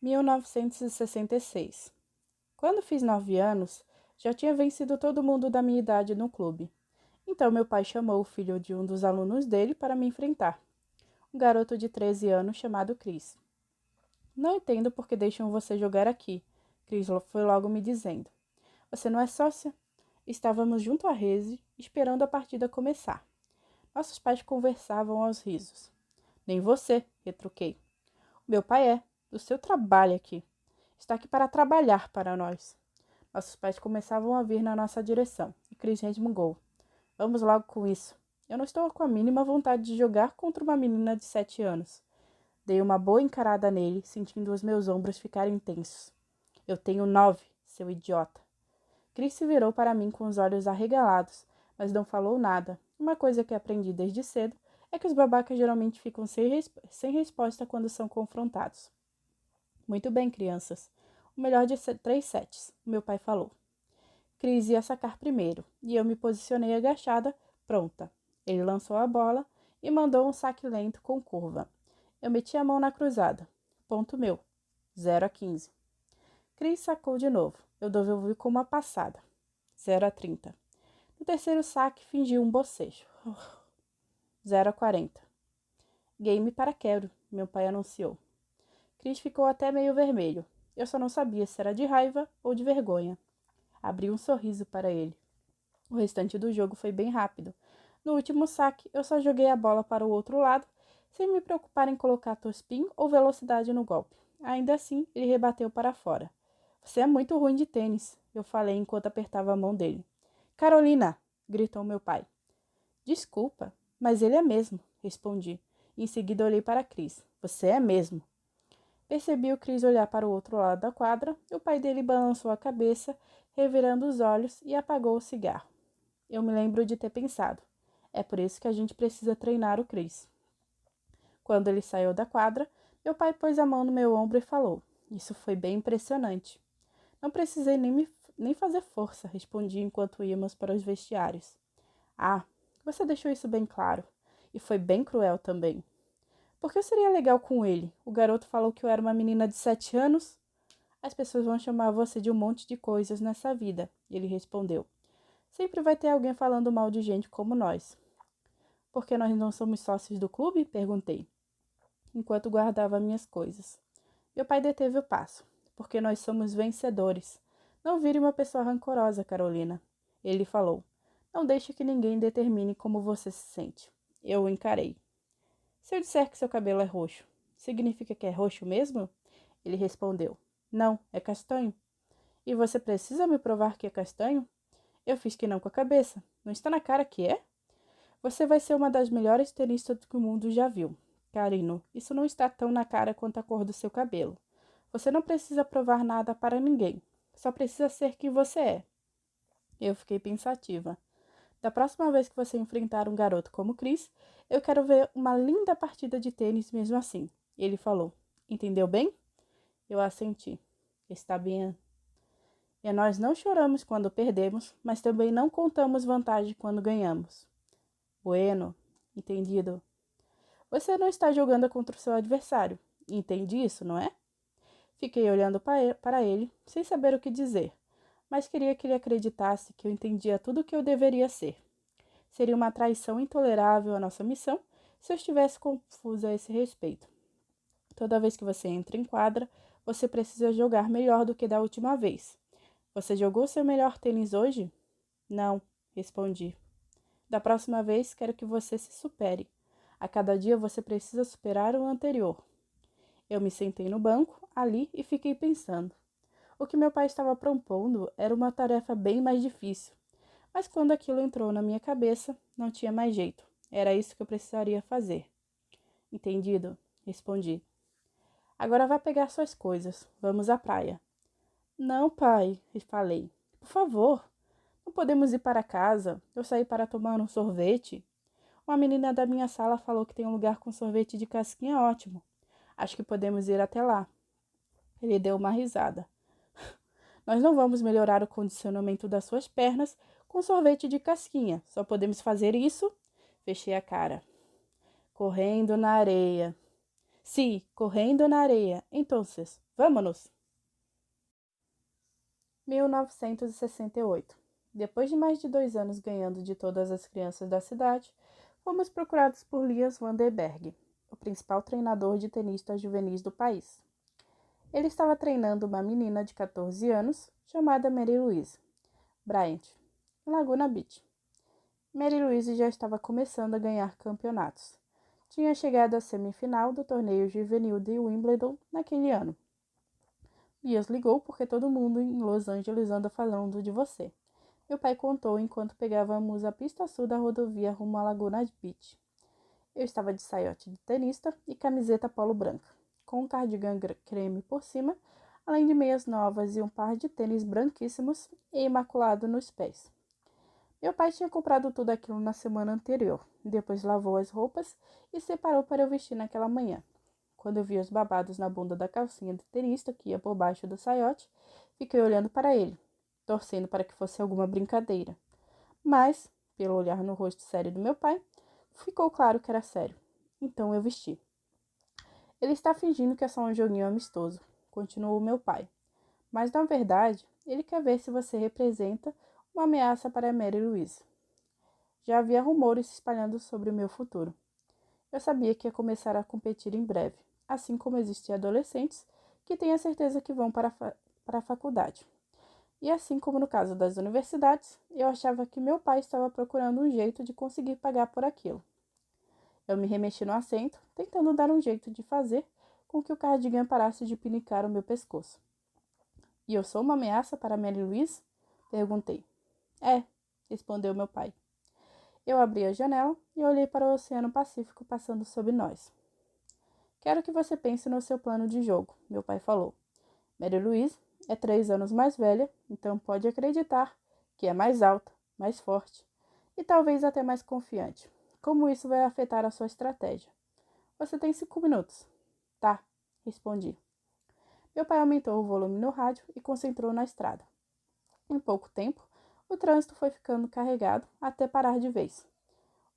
1966. Quando fiz 9 anos, já tinha vencido todo mundo da minha idade no clube. Então meu pai chamou o filho de um dos alunos dele para me enfrentar, um garoto de 13 anos chamado Chris. Não entendo por que deixam você jogar aqui, Chris foi logo me dizendo. Você não é sócia? Estávamos junto à rede, esperando a partida começar. Nossos pais conversavam aos risos. Nem você, retruquei. Meu pai é. O seu trabalho aqui. Está aqui para trabalhar para nós. Nossos pais começavam a vir na nossa direção, e Chris resmungou. Vamos logo com isso. Eu não estou com a mínima vontade de jogar contra uma menina de 7 anos. Dei uma boa encarada nele, sentindo os meus ombros ficarem tensos. Eu tenho 9, seu idiota. Chris se virou para mim com os olhos arregalados, mas não falou nada. Uma coisa que aprendi desde cedo é que os babacas geralmente ficam sem resposta quando são confrontados. Muito bem, crianças. O melhor de 3 sets, meu pai falou. Chris ia sacar primeiro, e eu me posicionei agachada, pronta. Ele lançou a bola e mandou um saque lento com curva. Eu meti a mão na cruzada. Ponto meu. 0-15. Chris sacou de novo. Eu devolvi com uma passada. 0-30. No terceiro saque, fingi um bocejo. 0-40. Game para quero, meu pai anunciou. Chris ficou até meio vermelho. Eu só não sabia se era de raiva ou de vergonha. Abri um sorriso para ele. O restante do jogo foi bem rápido. No último saque, eu só joguei a bola para o outro lado, sem me preocupar em colocar topspin ou velocidade no golpe. Ainda assim, ele rebateu para fora. Você é muito ruim de tênis, eu falei enquanto apertava a mão dele. Carolina! Gritou meu pai. Desculpa, mas ele é mesmo, respondi. Em seguida olhei para Chris. Você é mesmo. Percebi o Chris olhar para o outro lado da quadra e o pai dele balançou a cabeça, revirando os olhos e apagou o cigarro. Eu me lembro de ter pensado. É por isso que a gente precisa treinar o Chris. Quando ele saiu da quadra, meu pai pôs a mão no meu ombro e falou. Isso foi bem impressionante. Não precisei nem fazer força, respondi enquanto íamos para os vestiários. Ah, você deixou isso bem claro. E foi bem cruel também. Por que eu seria legal com ele? O garoto falou que eu era uma menina de 7 anos? As pessoas vão chamar você de um monte de coisas nessa vida, ele respondeu. Sempre vai ter alguém falando mal de gente como nós. Por que nós não somos sócios do clube? Perguntei, enquanto guardava minhas coisas. Meu pai deteve o passo. Porque nós somos vencedores. Não vire uma pessoa rancorosa, Carolina. Ele falou. Não deixe que ninguém determine como você se sente. Eu o encarei. Se eu disser que seu cabelo é roxo, significa que é roxo mesmo? Ele respondeu. Não, é castanho. E você precisa me provar que é castanho? Eu fiz que não com a cabeça. Não está na cara que é? Você vai ser uma das melhores tenistas que o mundo já viu. Carino, isso não está tão na cara quanto a cor do seu cabelo. Você não precisa provar nada para ninguém. Só precisa ser quem você é. Eu fiquei pensativa. Da próxima vez que você enfrentar um garoto como Chris, eu quero ver uma linda partida de tênis mesmo assim. Ele falou. Entendeu bem? Eu assenti. Está bem. E nós não choramos quando perdemos, mas também não contamos vantagem quando ganhamos. Bueno. Entendido. Você não está jogando contra o seu adversário. Entende isso, não é? Fiquei olhando para ele, sem saber o que dizer, mas queria que ele acreditasse que eu entendia tudo o que eu deveria ser. Seria uma traição intolerável à nossa missão se eu estivesse confusa a esse respeito. Toda vez que você entra em quadra, você precisa jogar melhor do que da última vez. Você jogou seu melhor tênis hoje? Não, respondi. Da próxima vez, quero que você se supere. A cada dia você precisa superar o anterior. Eu me sentei no banco, ali, e fiquei pensando. O que meu pai estava propondo era uma tarefa bem mais difícil. Mas quando aquilo entrou na minha cabeça, não tinha mais jeito. Era isso que eu precisaria fazer. Entendido? Respondi. Agora vá pegar suas coisas. Vamos à praia. Não, pai, falei. Por favor. Não podemos ir para casa. Eu saí para tomar um sorvete. Uma menina da minha sala falou que tem um lugar com sorvete de casquinha ótimo. Acho que podemos ir até lá. Ele deu uma risada. Nós não vamos melhorar o condicionamento das suas pernas com sorvete de casquinha. Só podemos fazer isso. Fechei a cara. Correndo na areia. Sim, correndo na areia. Então, Vamos-nos! 1968. Depois de mais de 2 anos ganhando de todas as crianças da cidade, fomos procurados por Lias van der Berg, o principal treinador de tenistas juvenis do país. Ele estava treinando uma menina de 14 anos, chamada Mary Louise Bryant, em Laguna Beach. Mary Louise já estava começando a ganhar campeonatos. Tinha chegado à semifinal do torneio juvenil de Wimbledon naquele ano. Lias ligou porque todo mundo em Los Angeles anda falando de você. Meu pai contou enquanto pegávamos a pista sul da rodovia rumo a Laguna Beach. Eu estava de saiote de tenista e camiseta polo branca, com um cardigan creme por cima, além de meias novas e um par de tênis branquíssimos e imaculado nos pés. Meu pai tinha comprado tudo aquilo na semana anterior, depois lavou as roupas e separou para eu vestir naquela manhã. Quando eu vi os babados na bunda da calcinha de tenista que ia por baixo do saiote, fiquei olhando para ele, torcendo para que fosse alguma brincadeira. Mas, pelo olhar no rosto sério do meu pai, ficou claro que era sério. Então eu vesti. Ele está fingindo que é só um joguinho amistoso, continuou meu pai. Mas, na verdade, ele quer ver se você representa uma ameaça para Mary Louise. Já havia rumores se espalhando sobre o meu futuro. Eu sabia que ia começar a competir em breve, assim como existem adolescentes que têm a certeza que vão para a faculdade. E assim como no caso das universidades, eu achava que meu pai estava procurando um jeito de conseguir pagar por aquilo. Eu me remexi no assento, tentando dar um jeito de fazer com que o cardigan parasse de pinicar o meu pescoço. E eu sou uma ameaça para Mary Louise? Perguntei. É, respondeu meu pai. Eu abri a janela e olhei para o Oceano Pacífico passando sob nós. Quero que você pense no seu plano de jogo, meu pai falou. Mary Louise é 3 anos mais velha, então pode acreditar que é mais alta, mais forte e talvez até mais confiante. Como isso vai afetar a sua estratégia? Você tem 5 minutos. Tá, respondi. Meu pai aumentou o volume no rádio e concentrou na estrada. Em pouco tempo, o trânsito foi ficando carregado até parar de vez.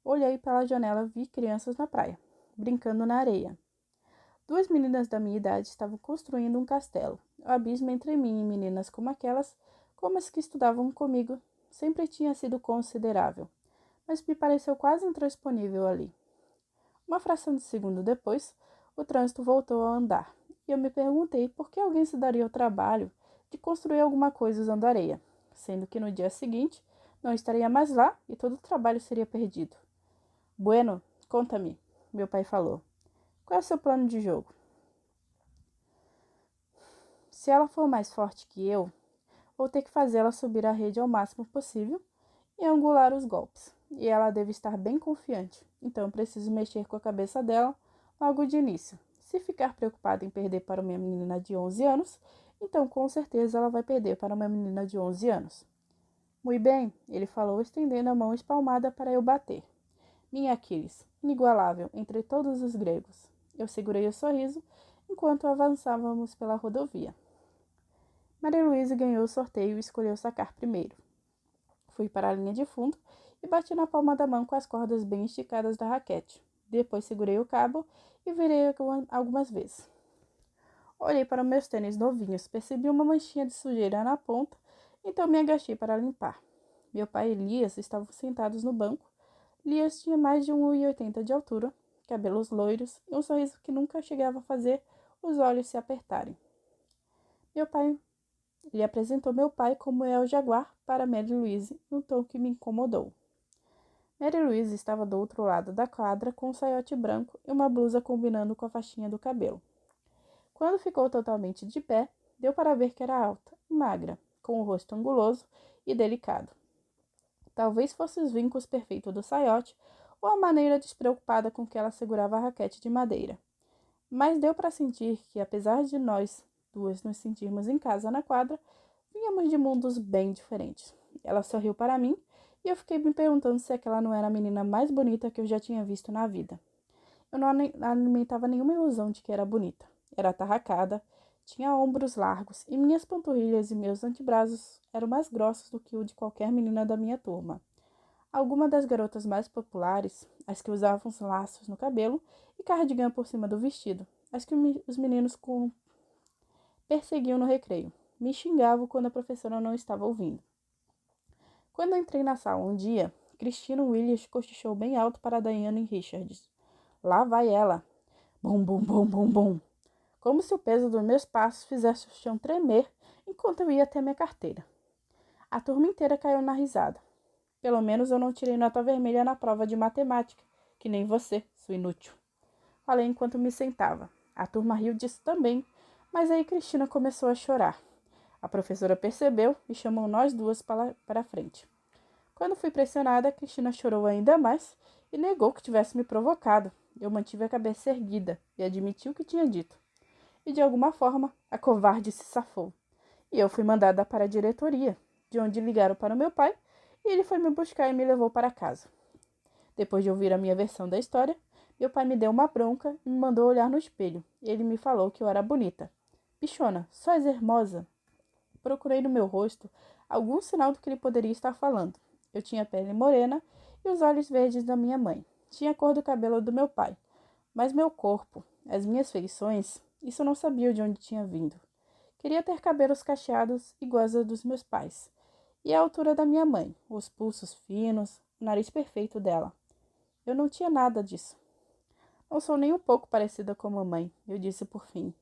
Olhei pela janela e vi crianças na praia, brincando na areia. 2 meninas da minha idade estavam construindo um castelo. O abismo entre mim e meninas como aquelas, como as que estudavam comigo, sempre tinha sido considerável, mas me pareceu quase intransponível ali. Uma fração de segundo depois, o trânsito voltou a andar, e eu me perguntei por que alguém se daria o trabalho de construir alguma coisa usando areia, sendo que no dia seguinte não estaria mais lá e todo o trabalho seria perdido. Bueno, conta-me, meu pai falou. Qual é o seu plano de jogo? Se ela for mais forte que eu, vou ter que fazê-la subir a rede ao máximo possível e angular os golpes. E ela deve estar bem confiante, então preciso mexer com a cabeça dela logo de início. Se ficar preocupada em perder para uma menina de 11 anos, então com certeza ela vai perder para uma menina de 11 anos. Muito bem, ele falou, estendendo a mão espalmada para eu bater. Minha Aquiles, inigualável entre todos os gregos. Eu segurei o sorriso enquanto avançávamos pela rodovia. Maria Luísa ganhou o sorteio e escolheu sacar primeiro. Fui para a linha de fundo e bati na palma da mão com as cordas bem esticadas da raquete. Depois segurei o cabo e virei algumas vezes. Olhei para meus tênis novinhos, percebi uma manchinha de sujeira na ponta, então me agachei para limpar. Meu pai e Elias estavam sentados no banco. Elias tinha mais de 1,80 de altura, cabelos loiros e um sorriso que nunca chegava a fazer os olhos se apertarem. Ele apresentou meu pai como El Jaguar para Mary Louise, num tom que me incomodou. Mary Louise estava do outro lado da quadra com um saiote branco e uma blusa combinando com a faixinha do cabelo. Quando ficou totalmente de pé, deu para ver que era alta e magra, com o rosto anguloso e delicado. Talvez fossem os vincos perfeitos do saiote ou a maneira despreocupada com que ela segurava a raquete de madeira. Mas deu para sentir que, apesar de nós duas nos sentirmos em casa na quadra, vínhamos de mundos bem diferentes. Ela sorriu para mim e eu fiquei me perguntando se aquela não era a menina mais bonita que eu já tinha visto na vida. Eu não alimentava nenhuma ilusão de que era bonita. Era atarracada, tinha ombros largos e minhas panturrilhas e meus antebraços eram mais grossos do que o de qualquer menina da minha turma. Algumas das garotas mais populares, as que usavam os laços no cabelo e cardigan por cima do vestido, as que os meninos perseguiam no recreio. Me xingavam quando a professora não estava ouvindo. Quando entrei na sala um dia, Christina Williams cochichou bem alto para Diane Richards. Lá vai ela. Bum, bum, bum, bum, bum. Como se o peso dos meus passos fizesse o chão tremer enquanto eu ia até minha carteira. A turma inteira caiu na risada. Pelo menos eu não tirei nota vermelha na prova de matemática, que nem você, sua inútil. Falei enquanto me sentava. A turma riu disso também, mas aí Cristina começou a chorar. A professora percebeu e chamou nós duas para a frente. Quando fui pressionada, Cristina chorou ainda mais e negou que tivesse me provocado. Eu mantive a cabeça erguida e admiti o que tinha dito. E de alguma forma, a covarde se safou. E eu fui mandada para a diretoria, de onde ligaram para o meu pai, e ele foi me buscar e me levou para casa. Depois de ouvir a minha versão da história, meu pai me deu uma bronca e me mandou olhar no espelho. Ele me falou que eu era bonita. Bichona, só és hermosa. Procurei no meu rosto algum sinal do que ele poderia estar falando. Eu tinha pele morena e os olhos verdes da minha mãe. Tinha a cor do cabelo do meu pai. Mas meu corpo, as minhas feições, isso eu não sabia de onde tinha vindo. Queria ter cabelos cacheados iguais aos dos meus pais. E a altura da minha mãe, os pulsos finos, o nariz perfeito dela. Eu não tinha nada disso. Não sou nem um pouco parecida com a mamãe, eu disse por fim.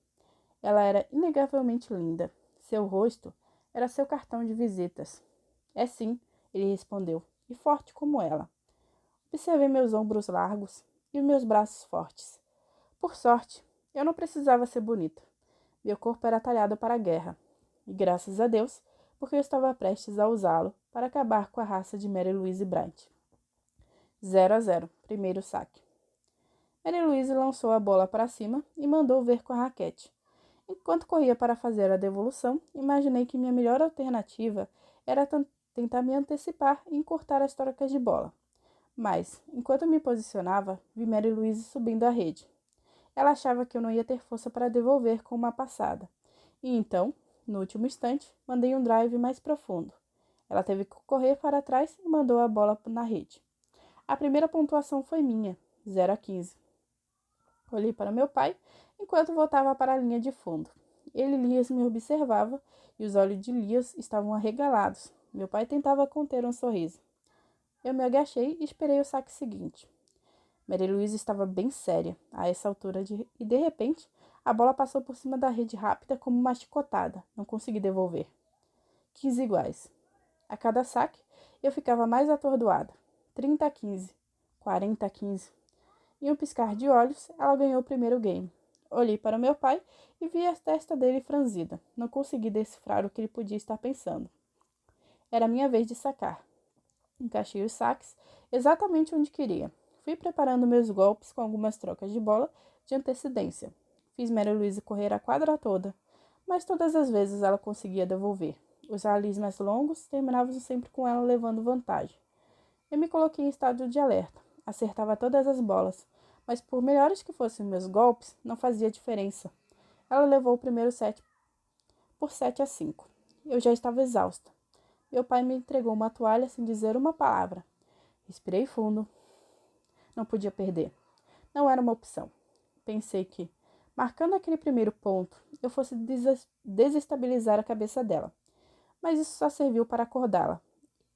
Ela era inegavelmente linda. Seu rosto era seu cartão de visitas. É sim, ele respondeu, e forte como ela. Observei meus ombros largos e meus braços fortes. Por sorte, eu não precisava ser bonita. Meu corpo era talhado para a guerra. E graças a Deus, porque eu estava prestes a usá-lo para acabar com a raça de Mary Louise Bryant. 0-0, primeiro saque. Mary Louise lançou a bola para cima e mandou ver com a raquete. Enquanto corria para fazer a devolução, imaginei que minha melhor alternativa era tentar me antecipar e encurtar as trocas de bola. Mas, enquanto me posicionava, vi Mary Louise subindo a rede. Ela achava que eu não ia ter força para devolver com uma passada. E então, no último instante, mandei um drive mais profundo. Ela teve que correr para trás e mandou a bola na rede. A primeira pontuação foi minha, 0-15. Olhei para meu pai enquanto voltava para a linha de fundo. Ele, Elias, me observava e os olhos de Elias estavam arregalados. Meu pai tentava conter um sorriso. Eu me agachei e esperei o saque seguinte. Maria Luísa estava bem séria a essa altura e, de repente, a bola passou por cima da rede rápida como uma chicotada. Não consegui devolver. 15 iguais. A cada saque, eu ficava mais atordoada. 30-15. 40-15. Em um piscar de olhos, ela ganhou o primeiro game. Olhei para meu pai e vi a testa dele franzida. Não consegui decifrar o que ele podia estar pensando. Era minha vez de sacar. Encaixei os saques exatamente onde queria. Fui preparando meus golpes com algumas trocas de bola de antecedência. Fiz Mary Louise correr a quadra toda, mas todas as vezes ela conseguia devolver. Os rallies mais longos terminavam sempre com ela levando vantagem. Eu me coloquei em estado de alerta. Acertava todas as bolas, mas por melhores que fossem meus golpes, não fazia diferença. Ela levou o primeiro set por 7-5. Eu já estava exausta. Meu pai me entregou uma toalha sem dizer uma palavra. Respirei fundo. Não podia perder. Não era uma opção. Pensei que, marcando aquele primeiro ponto, eu fosse desestabilizar a cabeça dela. Mas isso só serviu para acordá-la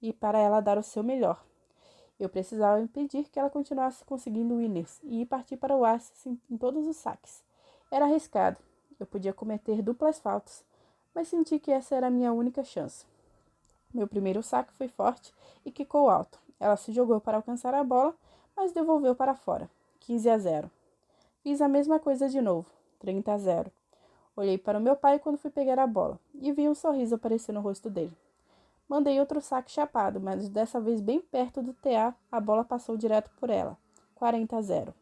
e para ela dar o seu melhor. Eu precisava impedir que ela continuasse conseguindo winners e ir partir para o ace em todos os saques. Era arriscado. Eu podia cometer duplas faltas, mas senti que essa era a minha única chance. Meu primeiro saque foi forte e quicou alto. Ela se jogou para alcançar a bola, mas devolveu para fora. 15-0. Fiz a mesma coisa de novo. 30-0. Olhei para o meu pai quando fui pegar a bola e vi um sorriso aparecer no rosto dele. Mandei outro saque chapado, mas dessa vez bem perto do TA, a bola passou direto por ela. 40-0.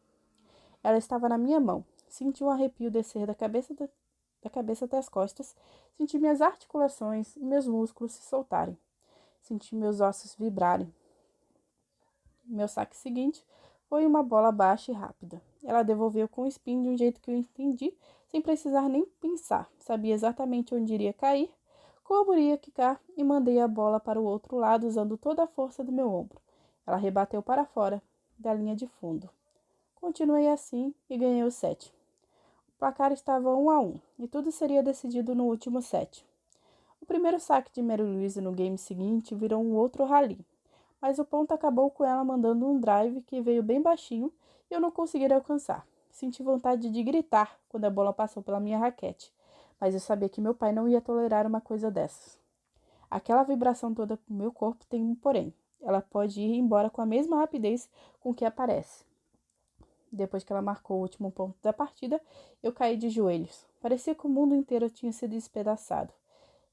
Ela estava na minha mão. Senti um arrepio descer da cabeça até as costas. Senti minhas articulações e meus músculos se soltarem. Senti meus ossos vibrarem. Meu saque seguinte foi uma bola baixa e rápida. Ela devolveu com o spin de um jeito que eu entendi, sem precisar nem pensar. Sabia exatamente onde iria cair, como iria quicar e mandei a bola para o outro lado usando toda a força do meu ombro. Ela rebateu para fora da linha de fundo. Continuei assim e ganhei o set. O O placar estava 1-1 e tudo seria decidido no último set. O primeiro saque de Mary Louise no game seguinte virou um outro rally, mas o ponto acabou com ela mandando um drive que veio bem baixinho e eu não consegui alcançar. Senti vontade de gritar quando a bola passou pela minha raquete, mas eu sabia que meu pai não ia tolerar uma coisa dessas. Aquela vibração toda no meu corpo tem um porém. Ela pode ir embora com a mesma rapidez com que aparece. Depois que ela marcou o último ponto da partida, eu caí de joelhos. Parecia que o mundo inteiro tinha sido despedaçado.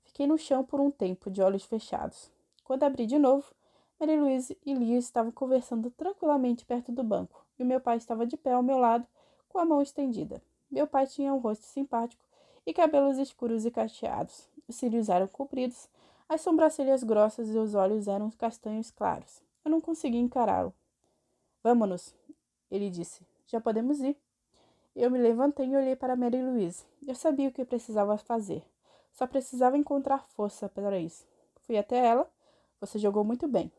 Fiquei no chão por um tempo, de olhos fechados. Quando abri de novo, Mary Louise e Lia estavam conversando tranquilamente perto do banco, e o meu pai estava de pé ao meu lado, com a mão estendida. Meu pai tinha um rosto simpático e cabelos escuros e cacheados. Os cílios eram compridos, as sobrancelhas grossas e os olhos eram castanhos claros. Eu não conseguia encará-lo. Vamos-nos, ele disse. Já podemos ir. Eu me levantei e olhei para Mary Louise. Eu sabia o que precisava fazer. Só precisava encontrar força para isso. Fui até ela. Você jogou muito bem.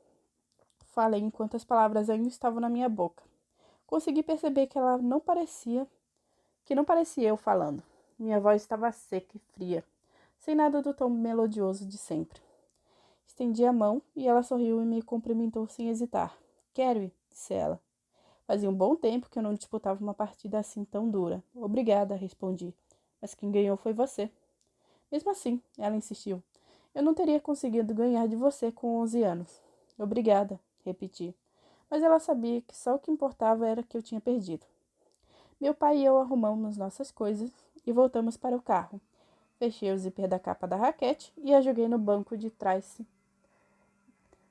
Falei enquanto as palavras ainda estavam na minha boca. Consegui perceber que não parecia eu falando. Minha voz estava seca e fria, sem nada do tom melodioso de sempre. Estendi a mão e ela sorriu e me cumprimentou sem hesitar. Quero ir, disse ela. Fazia um bom tempo que eu não disputava uma partida assim tão dura. Obrigada, respondi. Mas quem ganhou foi você. Mesmo assim, ela insistiu. Eu não teria conseguido ganhar de você com 11 anos. Obrigada, repeti. Mas ela sabia que só o que importava era que eu tinha perdido. Meu pai e eu arrumamos nossas coisas e voltamos para o carro. Fechei o zíper da capa da raquete e a joguei no banco de trás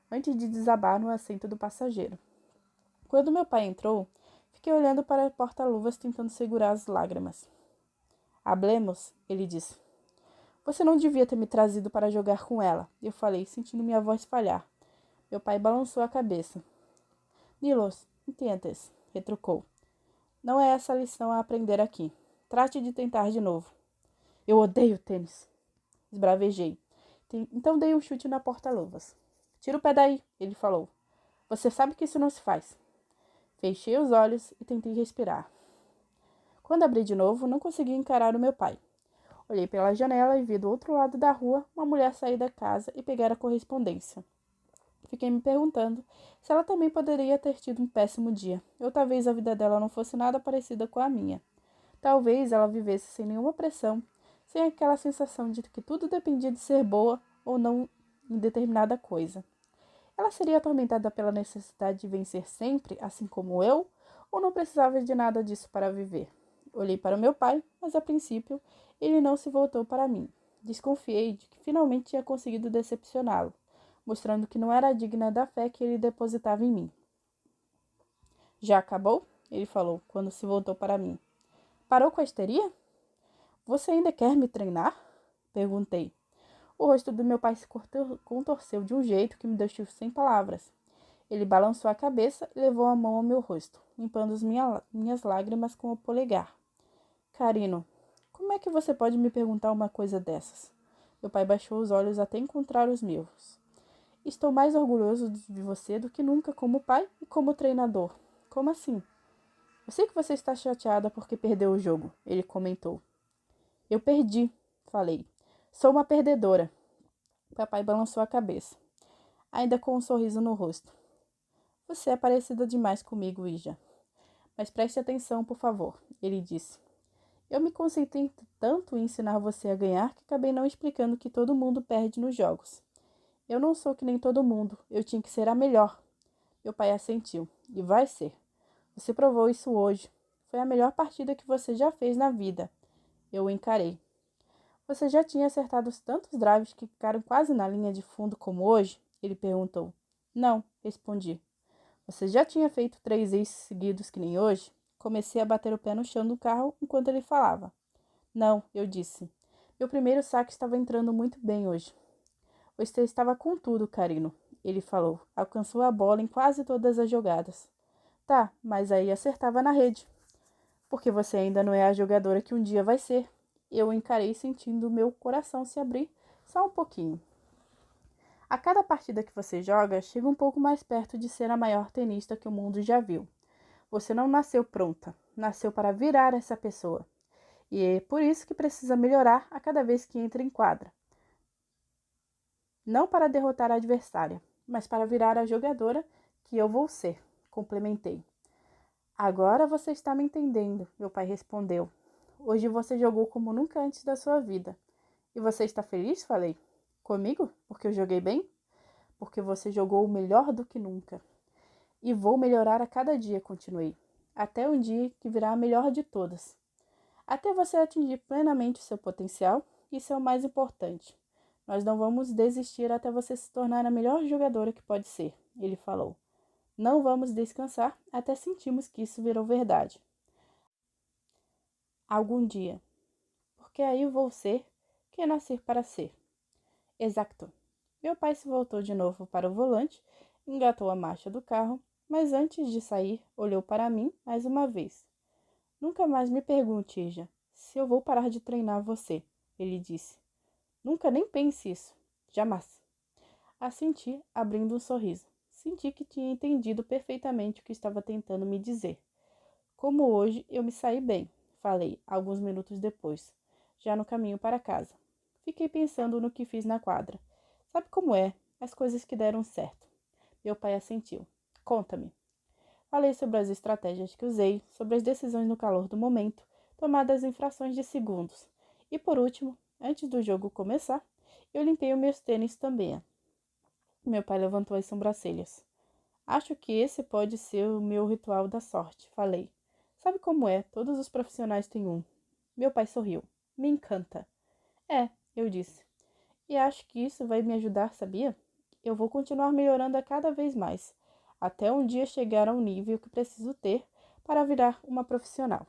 antes de desabar no assento do passageiro. Quando meu pai entrou, fiquei olhando para a porta-luvas tentando segurar as lágrimas. Hablemos, ele disse. Você não devia ter me trazido para jogar com ela, eu falei, sentindo minha voz falhar. Meu pai balançou a cabeça. Nilos, entendes, retrucou. Não é essa a lição a aprender aqui. Trate de tentar de novo. Eu odeio tênis, esbravejei. Então dei um chute na porta-luvas. Tira o pé daí, ele falou. Você sabe que isso não se faz. Fechei os olhos e tentei respirar. Quando abri de novo, não consegui encarar o meu pai. Olhei pela janela e vi do outro lado da rua uma mulher sair da casa e pegar a correspondência. Fiquei me perguntando se ela também poderia ter tido um péssimo dia, ou talvez a vida dela não fosse nada parecida com a minha. Talvez ela vivesse sem nenhuma pressão, sem aquela sensação de que tudo dependia de ser boa ou não em determinada coisa. Ela seria atormentada pela necessidade de vencer sempre, assim como eu, ou não precisava de nada disso para viver? Olhei para o meu pai, mas a princípio ele não se voltou para mim. Desconfiei de que finalmente tinha conseguido decepcioná-lo, mostrando que não era digna da fé que ele depositava em mim. Já acabou? Ele falou, quando se voltou para mim. Parou com a histeria? Você ainda quer me treinar? Perguntei. O rosto do meu pai se contorceu de um jeito que me deixou sem palavras. Ele balançou a cabeça e levou a mão ao meu rosto, limpando as minhas lágrimas com o polegar. Carino, como é que você pode me perguntar uma coisa dessas? Meu pai baixou os olhos até encontrar os meus. Estou mais orgulhoso de você do que nunca como pai e como treinador. Como assim? Eu sei que você está chateada porque perdeu o jogo, ele comentou. Eu perdi, falei. Sou uma perdedora. Papai balançou a cabeça, ainda com um sorriso no rosto. Você é parecida demais comigo, Ija. Mas preste atenção, por favor, ele disse. Eu me concentrei tanto em ensinar você a ganhar que acabei não explicando que todo mundo perde nos jogos. Eu não sou que nem todo mundo, eu tinha que ser a melhor. Meu pai assentiu. E vai ser. Você provou isso hoje. Foi a melhor partida que você já fez na vida. Eu o encarei. Você já tinha acertado tantos drives que ficaram quase na linha de fundo como hoje? Ele perguntou. Não, respondi. Você já tinha feito 3 aces seguidos que nem hoje? Comecei a bater o pé no chão do carro enquanto ele falava. Não, eu disse. Meu primeiro saque estava entrando muito bem hoje. Você estava com tudo, Carino, ele falou. Alcançou a bola em quase todas as jogadas. Tá, mas aí acertava na rede. Porque você ainda não é a jogadora que um dia vai ser. Eu o encarei sentindo meu coração se abrir só um pouquinho. A cada partida que você joga, chega um pouco mais perto de ser a maior tenista que o mundo já viu. Você não nasceu pronta, nasceu para virar essa pessoa. E é por isso que precisa melhorar a cada vez que entra em quadra. Não para derrotar a adversária, mas para virar a jogadora que eu vou ser, complementei. Agora você está me entendendo, meu pai respondeu. Hoje você jogou como nunca antes da sua vida. E você está feliz? Falei. Comigo? Porque eu joguei bem? Porque você jogou melhor do que nunca. E vou melhorar a cada dia, continuei. Até um dia que virá a melhor de todas. Até você atingir plenamente o seu potencial, isso é o mais importante. Nós não vamos desistir até você se tornar a melhor jogadora que pode ser, ele falou. Não vamos descansar até sentirmos que isso virou verdade. Algum dia. Porque aí vou ser quem nascer para ser. Exacto. Meu pai se voltou de novo para o volante, engatou a marcha do carro, mas antes de sair, olhou para mim mais uma vez. Nunca mais me pergunte, Ija, se eu vou parar de treinar você, ele disse. Nunca nem pense isso. Jamais. Assenti, abrindo um sorriso. Senti que tinha entendido perfeitamente o que estava tentando me dizer. Como hoje eu me saí bem, falei, alguns minutos depois, já no caminho para casa. Fiquei pensando no que fiz na quadra. Sabe como é? As coisas que deram certo. Meu pai assentiu. Conta-me. Falei sobre as estratégias que usei, sobre as decisões no calor do momento, tomadas em frações de segundos. E por último, antes do jogo começar, eu limpei os meus tênis também. Meu pai levantou as sobrancelhas. Acho que esse pode ser o meu ritual da sorte, falei. Sabe como é? Todos os profissionais têm um. Meu pai sorriu. Me encanta. É, eu disse. E acho que isso vai me ajudar, sabia? Eu vou continuar melhorando a cada vez mais, até um dia chegar ao nível que preciso ter para virar uma profissional.